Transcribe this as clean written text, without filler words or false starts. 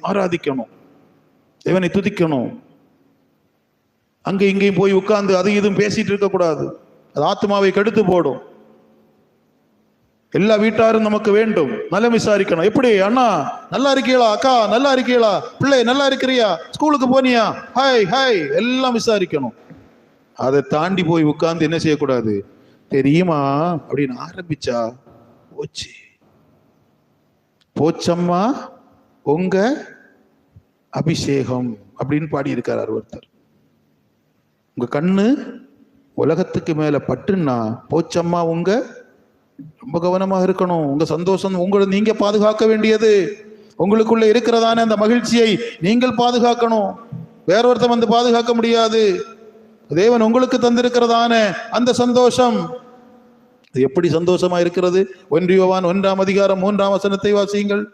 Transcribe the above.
ஆராதிக்கணும், தேவனை துதிக்கணும். அங்க இங்கேயும் போய் உட்கார்ந்து அது இதுவும் பேசிட்டு இருக்க கூடாது. அது ஆத்மாவை கெடுத்து போடும். எல்லா வீட்டாரும் நமக்கு வேண்டும். நலம் விசாரிக்கணும். எப்படி அண்ணா நல்லா இருக்கீங்களா, அக்கா நல்லா இருக்கீங்களா, பிள்ளை நல்லா இருக்கிறியா, ஸ்கூலுக்கு போனியா, ஹாய் ஹாய் எல்லாம் விசாரிக்கணும். அதை தாண்டி போய் உட்கார்ந்து என்ன செய்யக்கூடாது, தெரியுமா அப்படின்னு ஆரம்பிச்சா போச்சு, போச்சம்மா உங்க அபிஷேகம் அப்படின்னு பாடி இருக்கார் ஒருத்தர். உங்க கண்ணு உலகத்துக்கு மேல பட்டுன்னா போச்சம்மா உங்க. ரொம்ப கவனமாக இருக்கணும். உங்க சந்தோஷம் உங்களை நீங்க பாதுகாக்க வேண்டியது. உங்களுக்குள்ள இருக்கிறதான அந்த மகிழ்ச்சியை நீங்கள் பாதுகாக்கணும். வேறொருத்தன் வந்து பாதுகாக்க முடியாது. தேவன் உங்களுக்கு தந்திருக்கிறதான அந்த சந்தோஷம் எப்படி சந்தோஷமா இருக்கிறது? 1 யோவான் 1 அதிகாரம் 3 வசனத்தை வாசியுங்கள்.